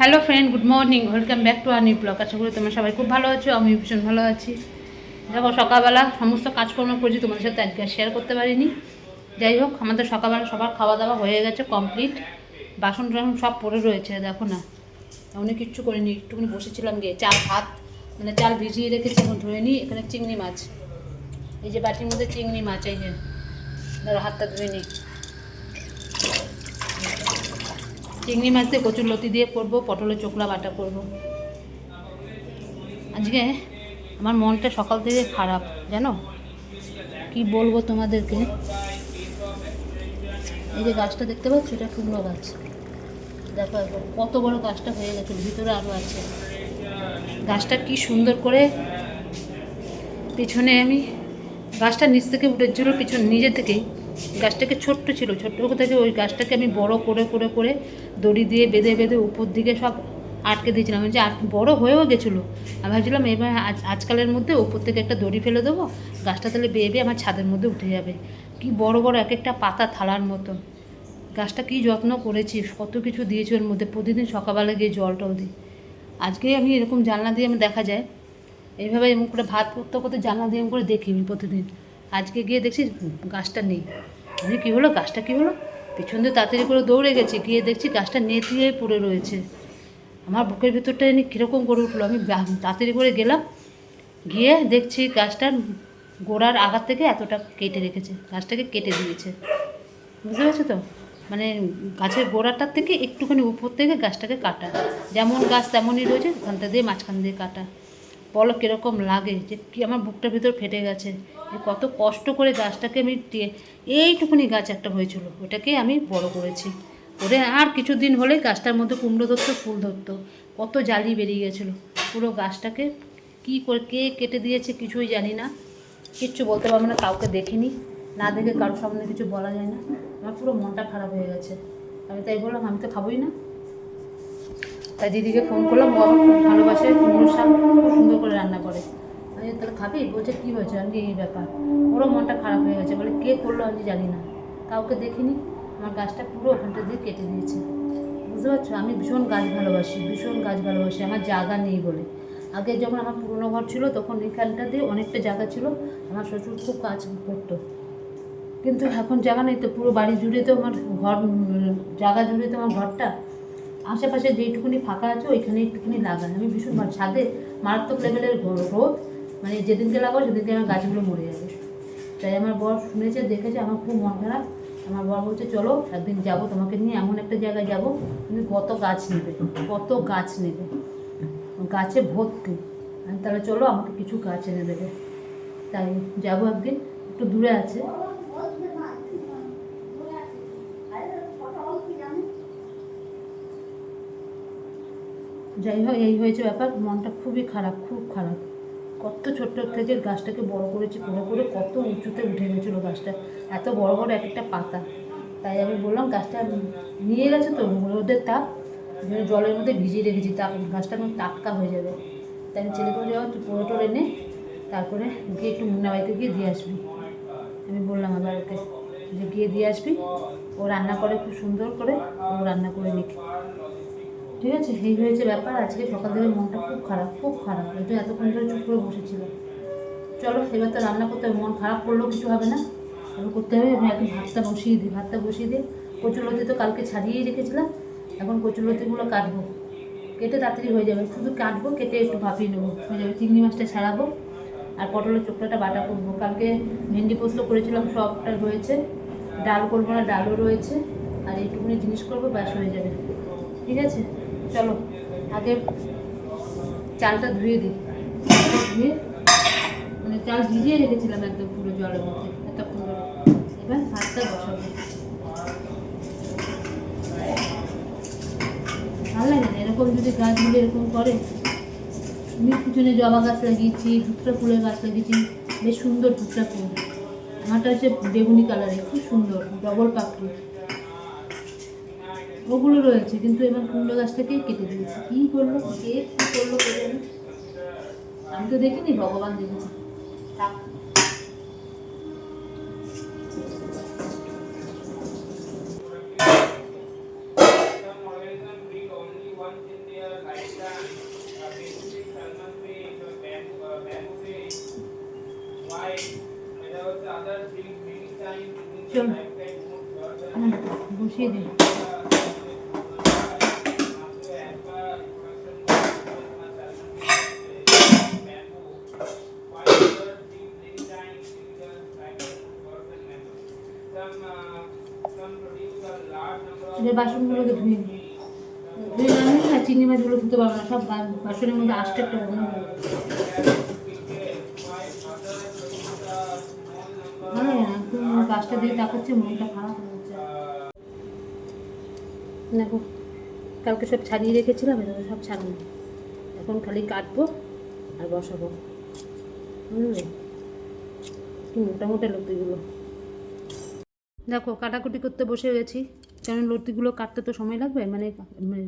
Hello friend, good morning, welcome back to our new blog. আশা করি তোমরা সবাই খুব ভালো আছো, আমি ভীষণ ভালো আছি। দেখো, সকালবেলা সমস্ত কাজকর্ম করছি, তোমার সাথে আজকে শেয়ার করতে পারিনি। যাই হোক, আমাদের সকালবেলা সবার খাওয়া দাওয়া হয়ে গেছে, কমপ্লিট। বাসন টাসন সব পড়ে রয়েছে, দেখো না, অনেক কিচ্ছু করিনি, একটুখানি বসেছিলাম গিয়ে চাল ভাত, মানে চাল ভিজিয়ে রেখেছি, এখন ধুয়ে নিই। এখানে চিংড়ি মাছ, এই যে বাটির মধ্যে চিংড়ি মাছ, এই যে ধরো হাতটা ধুয়ে নিই। চিংড়ি মাছ দিয়ে কচুর লতি দিয়ে করবো, পটলের চোখলা বাটা করবো। আজকে আমার মনটা সকাল থেকে খারাপ, জানো কি বলবো তোমাদেরকে। এই যে গাছটা দেখতে পাচ্ছ, এটা কুমড়ো গাছ। দেখো একবার কত বড় গাছটা হয়ে গেছে, ভিতরে আরও আছে। গাছটা কি সুন্দর করে পিছনে আমি, গাছটা নিচ থেকে উঠেছিল পিছন নিজে থেকেই। গাছটাকে ছোট্ট ছিল, ছোট্ট থেকে ওই গাছটাকে আমি বড় করে করে করে দড়ি দিয়ে বেঁধে বেঁধে উপর দিকে সব আটকে দিয়েছিলাম, যে বড় হয়েও গেছিলো। আমি ভাবছিলাম এবার আজকালের মধ্যে উপর থেকে একটা দড়ি ফেলে দেবো, গাছটা তাহলে বেয়ে বেয়ে আমার ছাদের মধ্যে উঠে যাবে। কি বড় বড় এক একটা পাতা থালার মতো। গাছটা কি যত্ন করেছি, কত কিছু দিয়েছি ওর মধ্যে, প্রতিদিন সকালবেলা গিয়ে জল টল দিই। আজকে আমি এরকম জানলা দিয়ে আমি দেখা যায়, এইভাবে এমন করে ভাত করতে করতে জানলা দিয়ে এমন করে দেখি আমি প্রতিদিন। আজকে গিয়ে দেখছি গাছটা নেই। আমি কী হলো, গাছটা কী হলো, পেছন দিয়ে তাড়াতাড়ি করে দৌড়ে গেছি, গিয়ে দেখছি গাছটা নেতিয়ে পড়ে রয়েছে। আমার বুকের ভিতরটা এনে কীরকম করে উঠলো। আমি তাড়াতাড়ি করে গেলাম, গিয়ে দেখছি গাছটার গোড়ার আগার থেকে এতটা কেটে রেখেছে, গাছটাকে কেটে দিয়েছে। বুঝতে পারছো তো, মানে গাছের গোড়াটার থেকে একটুখানি উপর থেকে গাছটাকে কাটা, যেমন গাছ তেমনই রয়েছে, ওখানটা দিয়ে মাঝখান দিয়ে কাটা। বলো কীরকম লাগে, যে কি আমার বুকটার ভিতর ফেটে গেছে। কত কষ্ট করে গাছটাকে আমি এইটুকুনি গাছ একটা হয়েছিল, ওটাকে আমি বড় করেছি। ওরে আর কিছুদিন হলেই গাছটার মধ্যে কুমড়ো ধরতো, ফুল ধরতো, কত জালি বেরিয়ে গেছিলো। পুরো গাছটাকে কী করে কে কেটে দিয়েছে কিছুই জানি না, কিচ্ছু বলতে পারবো না, কাউকে দেখিনি, না দেখে কারোর সামনে কিছু বলা যায় না। আমার পুরো মনটা খারাপ হয়ে গেছে। আমি তাই বললাম আমি তো খাবোই না। তাই দিদিকে ফোন করলাম, ও আমার খুব ভালোবাসে, কুমড়োর শাক খুব সুন্দর করে রান্না করে। আমি তাহলে খাবি, বলছে কী হয়েছে, আমি এই ব্যাপার। ওরও মনটা খারাপ হয়ে গেছে, বলে কে করলো আমি জানি না, কাউকে দেখিনি, আমার গাছটা পুরো ওখানটা দিয়ে কেটে দিয়েছে। বুঝতে পারছো, আমি ভীষণ গাছ ভালোবাসি, ভীষণ গাছ ভালোবাসি, আমার জায়গা নেই বলে। আগে যখন আমার পুরনো ঘর ছিল তখন এখানটা দিয়ে অনেকটা জায়গা ছিল, আমার শ্বশুর খুব কাজ করতো, কিন্তু এখন জায়গা নেই তো, পুরো বাড়ি জুড়ে তো আমার ঘর, জায়গা জুড়ে তো আমার ঘরটা। আশেপাশে যেইটুকুনি ফাঁকা আছে ওইখানে একটুকুনি লাগাই। আমি ভীষণ ভালো, ছাদে মারাত্মক লেভেলের রোদ, মানে যেদিনকে লাগাবো সেদিনকে আমার গাছগুলো মরে যাবে। তাই আমার বর শুনেছে, দেখেছে, আমার খুব মন খারাপ। আমার বর বলছে চলো একদিন যাবো তোমাকে নিয়ে, এমন একটা জায়গায় যাবো তুমি কত গাছ নেবে, কত গাছ নেবে, গাছে ভর্তি। আমি তাহলে চলো আমাকে কিছু গাছ এনে দেবে। তাই যাবো একদিন, একটু দূরে আছে। যাই হোক, এই হয়েছে ব্যাপার, মনটা খুবই খারাপ, খুব খারাপ। কত ছোট্ট থেকে গাছটাকে বড় করেছি, করে করে কত উঁচুতে উঠে গেছিলো গাছটা, এত বড় বড় এক একটা পাতা। তাই আমি বললাম গাছটা নিয়ে গেছে তো রোদের তাপ, জলের মধ্যে ভিজিয়ে রেখেছি, গাছটা এখন টাটকা হয়ে যাবে। তাই আমি ছেলে করে যাওয়া, তুই পড়ে টোরে এনে তারপরে গিয়ে একটু মুন্না বাড়িতে গিয়ে দিয়ে আসবি। আমি বললাম আবার ওকে যে গিয়ে দিয়ে আসবি, ও রান্না করে খুব সুন্দর করে, ও রান্না করে নিক, ঠিক আছে। এই হয়েছে ব্যাপার, আজকে সকাল থেকে মনটা খুব খারাপ, খুব খারাপ, এই তো এতক্ষণ ধরে চুপ করে বসেছিল। চলো এবার তো রান্না করতে হবে, মন খারাপ করলেও কিছু হবে না, এবার করতে হবে। আমি এখন ভাতটা বসিয়ে দিই, ভাতটা বসিয়ে দিই। কচুরলতি তো কালকে ছাড়িয়েই রেখেছিলাম, এখন কচুরলতিগুলো কাটবো, কেটে তাড়াতাড়ি হয়ে যাবে, শুধু কাটবো, কেটে একটু ভাপিয়ে নেবো, হয়ে যাবে। চিংড়ি মাছটা ছাড়াবো, আর পটলের চোখলাটা বাটা করবো। কালকে ভেন্ডি পোস্ত করেছিলাম, সবটা রয়েছে। ডাল করবো না, ডালও রয়েছে, আর এইটুকুনি জিনিস করবো, ব্যাস হয়ে যাবে, ঠিক আছে। চলো আগে চালটা ধুয়ে দিই, ধুয়ে মানে চাল ভিজিয়ে রেখেছিলাম একদম পুরো জলের মধ্যে এতক্ষণ ধরে। এবার ভাতটা বসাবো। ভালো লাগে না এরকম, যদি গাছগুলো এরকম করে। আমি পিছনে জবা গাছ লাগিয়েছি, ধুতরা ফুলের গাছ লাগিয়েছি, বেশ সুন্দর ধুতরা ফুল। আমারটা হচ্ছে বেগুনি কালারের, খুব সুন্দর, ডবল পাখি, ওগুলো রয়েছে। কিন্তু এবার কুমড়ো গাছটাকেই কেটে দিয়েছি, কী করলো, কে কী করলো কে জানে। আমি তো দেখিনি, ভগবান দেখেছি। থাক। চল বসিয়ে দিই। বাসনগুলোকে ধুয়ে নিই, ধুয়ে না নিই না চিংড়ি মাছগুলো ধুতে পারবো না, সব বাসনের মধ্যে আসতে একটা অন্য ভালো লাগে না। একটু গাছটা দিয়ে তাকাচ্ছে, মনটা খারাপ হয়ে যাচ্ছে। দেখো কালকে সব ছাড়িয়ে রেখেছিলাম, এটাকে সব ছাড়ানো, এখন খালি কাটবো আর বসাবো। বুঝলে কি মোটা মোটা লতিগুলো। দেখো কাটাকুটি করতে বসে গেছি, কারণ লতিগুলো কাটতে তো সময় লাগবে, মানে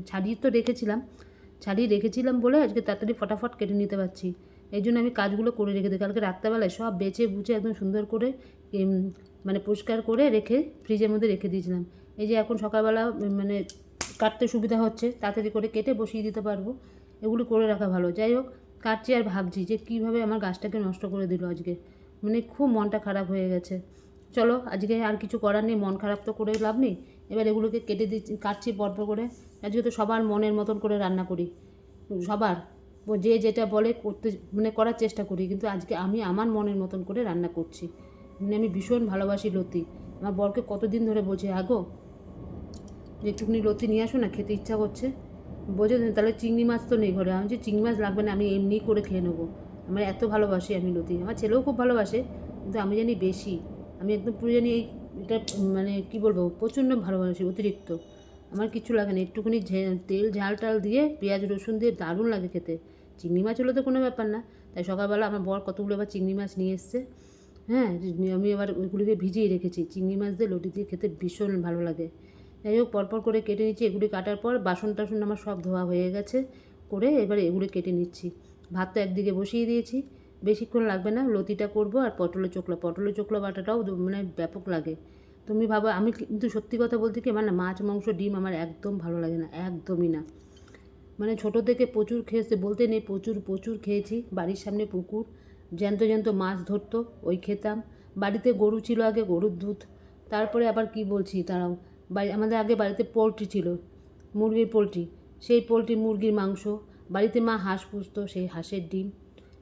ছাড়িয়ে তো রেখেছিলাম বলে আজকে তাড়াতাড়ি ফটাফট কেটে নিতে পারছি। এই জন্য আমি কাজগুলো করে রেখে দিই। কালকে রাত্রেবেলায় সব বেছে বুঝে একদম সুন্দর করে মানে পরিষ্কার করে রেখে ফ্রিজের মধ্যে রেখে দিয়েছিলাম। এই যে এখন সকালবেলা মানে কাটতে সুবিধা হচ্ছে, তাড়াতাড়ি করে কেটে বসিয়ে দিতে পারবো। এগুলো করে রাখা ভালো। যাই হোক, কাটছি আর ভাবছি যে কীভাবে আমার গাছটাকে নষ্ট করে দিল আজকে, মানে খুব মনটা খারাপ হয়ে গেছে। চলো আজকে আর কিছু করার নেই, মন খারাপ তো করে লাভ নেই। এবার এগুলোকে কেটে দিচ্ছি, কাটছি পরপর করে। আজকে তো সবার মনের মতন করে রান্না করি, সবার যে যেটা বলে করতে মানে করার চেষ্টা করি, কিন্তু আজকে আমি আমার মনের মতন করে রান্না করছি। মানে আমি ভীষণ ভালোবাসি লতি। আমার বরকে কতদিন ধরে বলছি, আগো যে একটুখানি লতি নিয়ে আসো না, খেতে ইচ্ছা করছে। বোঝে তাহলে চিংড়ি মাছ তো নেই ঘরে। আমি যে চিংড়ি মাছ লাগবে না, আমি এমনি করে খেয়ে নেবো। আমার এত ভালোবাসি আমি লতি। আমার ছেলেও খুব ভালোবাসে, কিন্তু আমি জানি বেশি, আমি একদম পুরো জানি এটা মানে কী বলবো, প্রচণ্ড ভালোবাসি, অতিরিক্ত। আমার কিছু লাগে না, একটুখানি তেল ঝাল টাল দিয়ে পেঁয়াজ রসুন দিয়ে দারুণ লাগে খেতে। চিংড়ি মাছ হলে তো কোনো ব্যাপার না। তাই সকালবেলা আমার বর কতগুলো এবার চিংড়ি মাছ নিয়ে এসছে। হ্যাঁ, আমি এবার ওইগুলিকে ভিজিয়ে রেখেছি। চিংড়ি মাছ দিয়ে লতি দিয়ে খেতে ভীষণ ভালো লাগে। যাই হোক, পরপর করে কেটে নিচ্ছি। এগুলি কাটার পর বাসন টাসন আমার সব ধোয়া হয়ে গেছে, করে এবারে এগুলো কেটে নিচ্ছি। ভাত তো একদিকে বসিয়ে দিয়েছি, বেশিক্ষণ লাগবে না। লতিটা করব আর পটলের চোখলা বাটাটাও মানে ব্যাপক লাগে। তুমি ভাবো, আমি কিন্তু সত্যি কথা বলতে কি, আমার না মাছ মাংস ডিম আমার একদম ভালো লাগে না, একদমই না। মানে ছোটো থেকে প্রচুর খেয়েছে বলতে নেই, প্রচুর খেয়েছি। বাড়ির সামনে পুকুর, জ্যান্ত মাছ ধরতো, ওই খেতাম। বাড়িতে গরু ছিল আগে, গরুর দুধ। তারপরে আবার কি বলছি তারাও, আমাদের আগে বাড়িতে পোলট্রি ছিল, মুরগির পোলট্রি, সেই পোলট্রি মুরগির মাংস। বাড়িতে মা হাঁস পুষতো, সেই হাঁসের ডিম।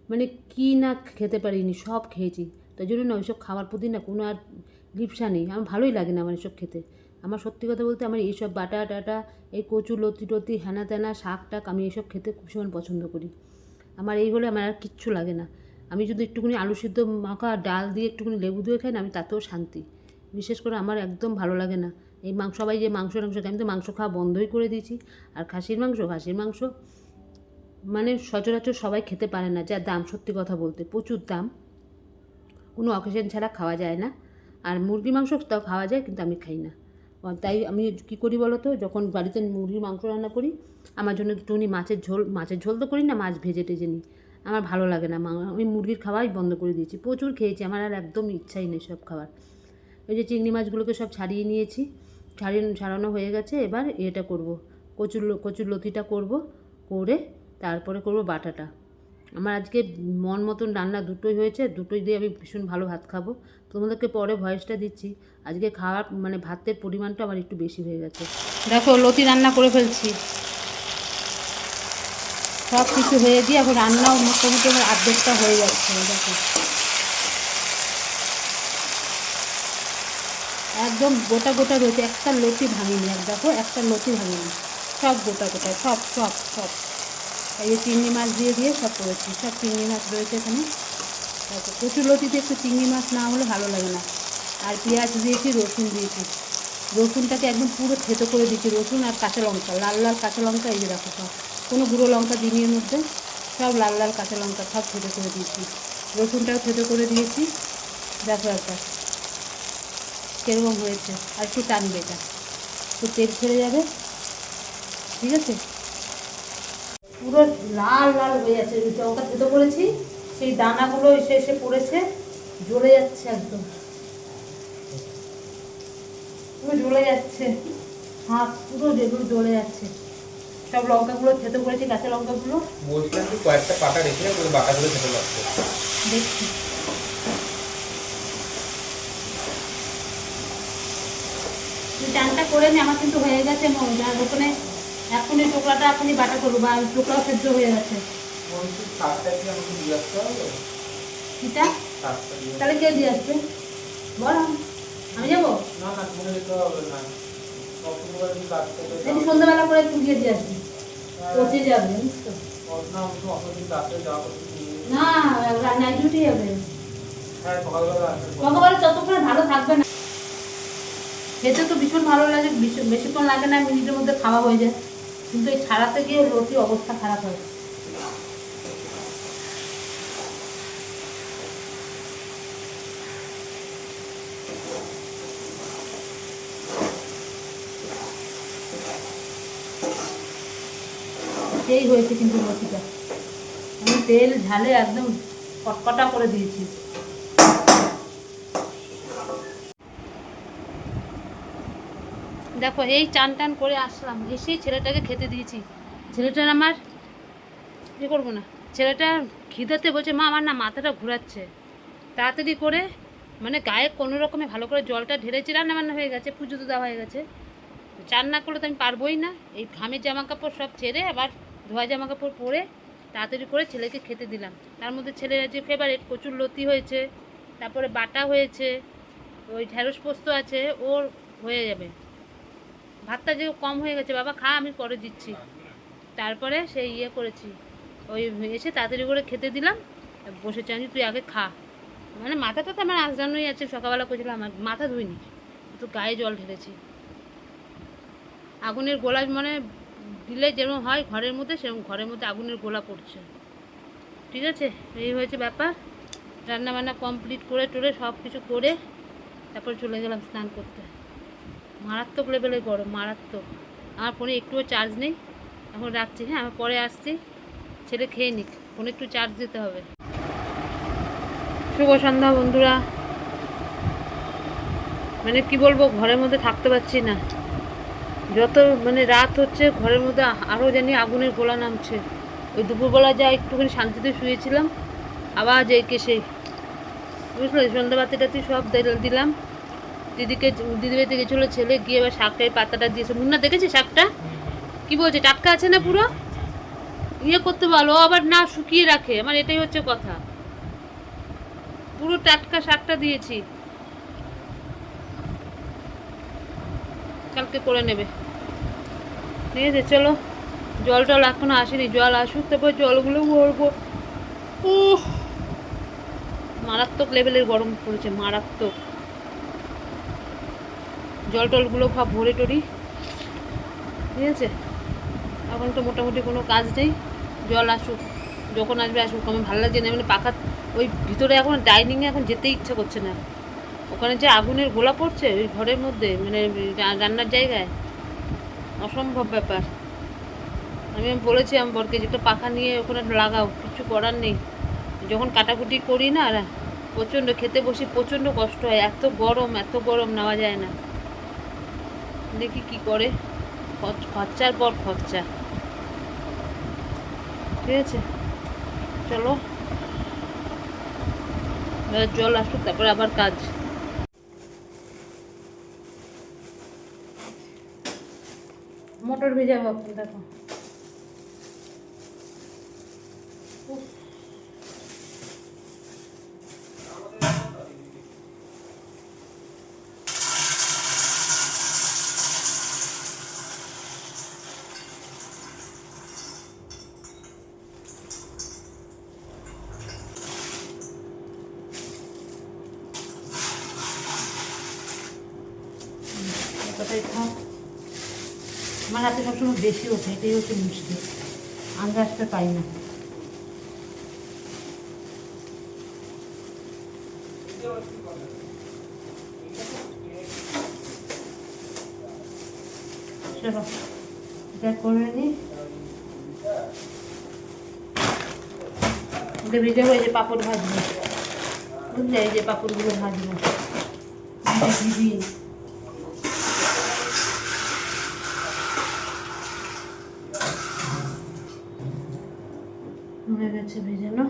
মানে কি না খেতে পারিনি, সব খেয়েছি। তাই জন্য না ওইসব খাওয়ার প্রতি না কোনো আর লিপ্সা নেই। আমার ভালোই লাগে না আমার এসব খেতে। আমার সত্যি কথা বলতে আমার এইসব বাটা টাটা, এই কচু লতি টতি হ্যানা ত্যানা শাক টাক, আমি এইসব খেতে ভীষণ পছন্দ করি। আমার এই হলে আমার আর কিচ্ছু লাগে না। আমি যদি একটুখানি আলু সিদ্ধ মাখা ডাল দিয়ে একটুখানি লেবু দিয়ে খাই না, আমি তাতেও শান্তি। বিশেষ করে আমার একদম ভালো লাগে না এই মাংস। সবাই যে মাংস খায়, আমি তো মাংস খাওয়া বন্ধই করে দিয়েছি। আর খাসির মাংস মানে সচরাচর সবাই খেতে পারে না, যা দাম, সত্যি কথা বলতে প্রচুর দাম, কোনো অকেশন ছাড়া খাওয়া যায় না। আর মুরগির মাংস তাও খাওয়া যায়, কিন্তু আমি খাই না। তাই আমি কী করি বলো তো, যখন বাড়িতে মুরগির মাংস রান্না করি, আমার জন্য একটুখানি মাছের ঝোল তো করি না, মাছ ভেজে টেজে নিই। আমার ভালো লাগে না, আমি মুরগির খাওয়াই বন্ধ করে দিয়েছি। প্রচুর খেয়েছি, আমার আর একদম ইচ্ছাই নেই সব খাবার। ওই যে চিংড়ি মাছগুলোকে সব ছাড়িয়ে নিয়েছি, ছাড়ানো হয়ে গেছে। এবার এটা করব, কচুর লতিটা করব, করে তারপরে করব বাটাটা। আমার আজকে মন মতন রান্না দুটোই হয়েছে, দুটোই দিয়ে আমি ভীষণ ভালো ভাত খাবো। তোমাদেরকে পরে ভয়েসটা দিচ্ছি। আজকে খাওয়ার মানে ভাতের পরিমাণটা আমার একটু বেশি হয়ে গেছে। দেখো লতি রান্না করে ফেলছি, সব কিছু হয়ে দিয়ে এখন রান্নাও মোটামুটি আমার অর্ধেকটা হয়ে যাচ্ছে। দেখো একদম গোটা রয়েছে, একটা লতি ভাঙিনি। দেখো একটা লতি ভাঙিনি, সব গোটা সব। এই যে চিংড়ি মাছ দিয়ে সব করেছি, সব চিংড়ি মাছ রয়েছে এখানে। কচুর লতিতে একটু চিংড়ি মাছ না হলে ভালো লাগে না। আর পেঁয়াজ দিয়েছি, রসুন দিয়েছি, রসুনটাকে একদম পুরো থেতো করে দিয়েছি। রসুন আর কাঁচা লঙ্কা, লাল কাঁচা লঙ্কা, এই যে দেখো সব, কোনো গুঁড়ো লঙ্কা দিইনি এর মধ্যে, সব লাল কাঁচা লঙ্কা সব থেতো করে দিয়েছি। রসুনটাও থেতো করে দিয়েছি। দেখো একবার কীরকম হয়েছে, আর একটু টানবে, এটা একটু তেল ছেড়ে যাবে, ঠিক আছে। পুরো লাল হয়ে যাচ্ছে, লঙ্কা থেতো করেছি, সেই দানাগুলো এসে পড়েছে, জ্বলে যাচ্ছে একদম, পুরো জ্বলে যাচ্ছে, হাত পুরো যেগুলো জ্বলে যাচ্ছে। সব লঙ্কাগুলো থেতো করেছি, কাঁচা লঙ্কাগুলো। বলছিলাম কি কয়েকটা পাতা রেখে ওই বাটাগুলো খেতে লাগছে, দেখছি। করে নি, আমার কিন্তু হয়ে গেছে ওখানে এখনই টোকলাটা এখনই বাটা করবো, বা টোকলাও সেদ্ধ হয়ে গেছে। এটা তাহলে কে দিয়ে আসবে বল, আমি যাবো? সন্ধ্যাবেলা করে তুই দিয়ে আসবি, পচে যাবে জানিস তো। না নাইট ডিউটি যাবে সকালবেলা, ততক্ষণ ভালো থাকবে না। খেতে তো ভীষণ ভালো লাগে, বেশিক্ষণ লাগে না, মিনিটের মধ্যে খাওয়া হয়ে যায়, কিন্তু এই ছাড়াতে গিয়ে রুটি অবস্থা খারাপ হয়। সেই হয়েছে কিন্তু রুটিটা, আমি তেল ঝালে একদম কটকটা করে দিয়েছি। দেখো এই চান টান করে আসলাম, এসেই ছেলেটাকে খেতে দিয়েছি। ছেলেটার আমার কী করবো না, ছেলেটা খিদাতে বলছে মা আমার না মাথাটা ঘোরাচ্ছে। তাড়াতাড়ি করে মানে গায়ে কোনো রকমে ভালো করে জলটা ঢেলেছি, রান্না বান্না হয়ে গেছে, পুজো তো দেওয়া হয়ে গেছে। চান না করলে তো আমি পারবোই না, এই ঘামের জামা কাপড় সব ছেড়ে আবার ধোয়া জামা কাপড় পরে তাড়াতাড়ি করে ছেলেকে খেতে দিলাম। তার মধ্যে ছেলের যে ফেভারিট কচুর লতি হয়েছে, তারপরে বাটা হয়েছে, ওই ঢেঁড়স পোস্ত আছে, ওর হয়ে যাবে। ভাতটা যে কম হয়ে গেছে, বাবা খা আমি পরে দিচ্ছি। তারপরে সেই ইয়ে করেছি, ওই এসে তাড়াতাড়ি করে খেতে দিলাম, বসেছি আমি, তুই আগে খা। মানে মাথাটা তো আমার আঁচড়ানোই আছে, সকালবেলা করেছিলাম, আমার মাথা ধুইনি, তো গায়ে জল ঢেলেছি। আগুনের গোলা মানে দিলে যেরকম হয় ঘরের মধ্যে, সেরকম ঘরের মধ্যে আগুনের গোলা পড়ছে। ঠিক আছে, এই হয়েছে ব্যাপার। রান্না বান্না কমপ্লিট করে টোরে সব কিছু করে তারপর চলে গেলাম স্নান করতে। মারাত্মক লেভেলের গরম, মারাত্মক। আমার ফোনে একটুও চার্জ নেই, এখন রাখছি। হ্যাঁ, আমি পরে আসছি, ছেলে খেয়ে নিক, ফোনে একটু চার্জ দিতে হবে। শুভ সন্ধ্যা বন্ধুরা। মানে কি বলবো, ঘরের মধ্যে থাকতে পারছি না, যত মানে রাত হচ্ছে ঘরের মধ্যে আরও জানি আগুনের গোলা নামছে। ওই দুপুরবেলা যা একটুখানি শান্তিতে শুয়েছিলাম, আবার যেই সেই বুঝলে, সন্ধ্যাবাতিটাতে সব দিলাম। দিদিবাড়িতে গেছিলো ছেলে, গিয়ে এবার শাকটাই পাতাটা দিয়েছে। মুন্না দেখেছি শাকটা কি বলছে, টাটকা আছে না পুরো? ইয়ে করতে বলো, আবার না শুকিয়ে রাখে, আমার এটাই হচ্ছে কথা। পুরো টাটকা শাকটা দিয়েছি, কালকে করে নেবে। ঠিক আছে, চলো। জল টল এখনো আসেনি, জল আসুক তারপর জলগুলো ভরবো। মারাত্মক লেভেলের গরম পড়েছে, মারাত্মক। জল টলগুলো সব ভরে টরি। ঠিক আছে, এখন তো মোটামুটি কোনো কাজ নেই, জল আসুক, যখন আসবে আসুক। আমার ভালো লাগছে না, মানে পাখা ওই ভিতরে এখন ডাইনিংয়ে এখন যেতে ইচ্ছা করছে না। ওখানে যে আগুনের গোলা পড়ছে ওই ঘরের মধ্যে, মানে রান্নার জায়গায়, অসম্ভব ব্যাপার। আমি বলেছি আমার বরকে যে একটা পাখা নিয়ে ওখানে লাগাও, কিছু করার নেই। যখন কাটাকুটি করি না, প্রচণ্ড খেতে বসি, প্রচণ্ড কষ্ট হয়, এত গরম নেওয়া যায় না। দেখি কি করে, খরচার পর খরচা। ঠিক আছে, চলো জল আসুক তারপরে আবার কাজ। মোটর ভেজা ভাবছি, দেখো আমার হাতে সবসময় বেশি ওঠে, এটাই হচ্ছে মুশকিল, আন্দাজটা পাই না। চলো এটা করে নি, এটা ভেজে হয়ে যে পাঁপড় ভাজবো, বুঝলে, এই যে পাঁপড়গুলো ভাজবো দিবি। হয়ে গেছে ভেজানো,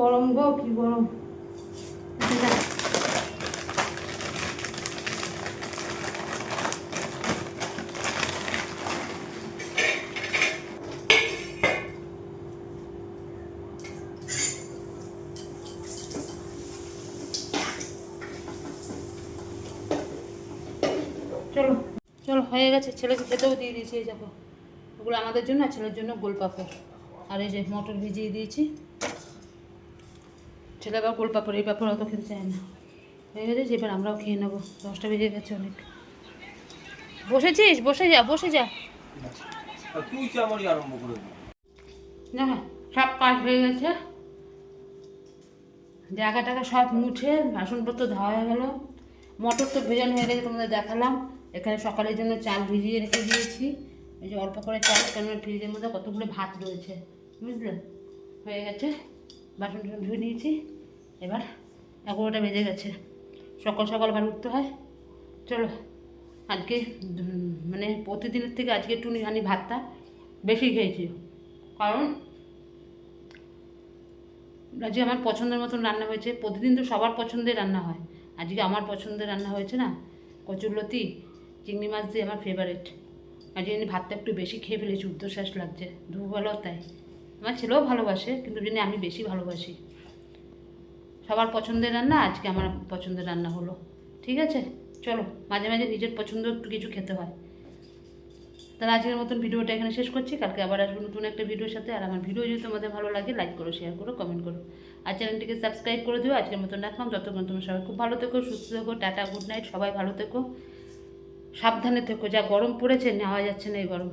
গরম গো, কি গরম। চলো চলো, হয়ে গেছে। ছেলেকে খেতেও দিয়ে দিয়েছি, এই যাবো। ওগুলো আমাদের জন্য আর ছেলের জন্য গোলপাপড়। আর এই যে মটর ভিজিয়ে দিয়েছি, ছেলে আবার গোলপাপড়, এই পাপড় অত খেতে চায় না। হয়ে গেছে, এবার আমরাও খেয়ে নেবো। 10টা বেজে গেছে অনেক। বসেছিস? বসে যা, বসে যা। তুই চামড়ি আরম্ভ করে দিবি। না, সব কাজ হয়ে গেছে, জায়গা টাকা সব মুছে বাসনপত্র ধোয়া হয়ে গেল। মটর তো ভেজানো হয়ে গেছে, তোমাদের দেখালাম। এখানে সকালের জন্য চাল ভিজিয়ে রেখে দিয়েছি। এই যে অল্প করে চাল, কেন ফ্রিজের মধ্যে কতগুলো ভাত রয়েছে, বুঝলে। হয়ে গেছে, বাসন টাসন ধুয়ে দিয়েছি। এবার 11টা বেজে গেছে, সকাল সকাল আবার উঠতে হয়। চলো, আজকে মানে প্রতিদিনের থেকে আজকে একটুখানি ভাতটা বেশি খেয়েছি, কারণ আজকে আমার পছন্দের মতন রান্না হয়েছে। প্রতিদিন তো সবার পছন্দের রান্না হয়, আজকে আমার পছন্দের রান্না হয়েছে না। কচুরলতি চিংড়ি মাছ দিয়ে আমার ফেভারিট। আজকে আমি ভাতটা একটু বেশি খেয়ে ফেলেছি, উর্ধ্বশ্বাস লাগছে। দুপুরবেলাও তাই। আমার ছেলেও ভালোবাসে, কিন্তু জেনে আমি বেশি ভালোবাসি। সবার পছন্দের রান্না, আজকে আমার পছন্দের রান্না হলো। ঠিক আছে, চলো, মাঝে মাঝে নিজের পছন্দ একটু কিছু খেতে হয়। তাহলে আজকের মতন ভিডিওটা এখানে শেষ করছি। কালকে আবার আসবো নতুন একটা ভিডিওর সাথে। আর আমার ভিডিও যদি তোমাদের ভালো লাগে, লাইক করো, শেয়ার করো, কমেন্ট করো, আর চ্যানেলটিকে সাবস্ক্রাইব করে দিও। আজকের মতন রাখলাম। যতক্ষণ তোমরা সবাই খুব ভালো থেকো, সুস্থ থেকো। টাটা, গুড নাইট, সবাই ভালো থেকো, সাবধানে থেকো। যা গরম পড়েছে, নেওয়া যাচ্ছে না এই গরম।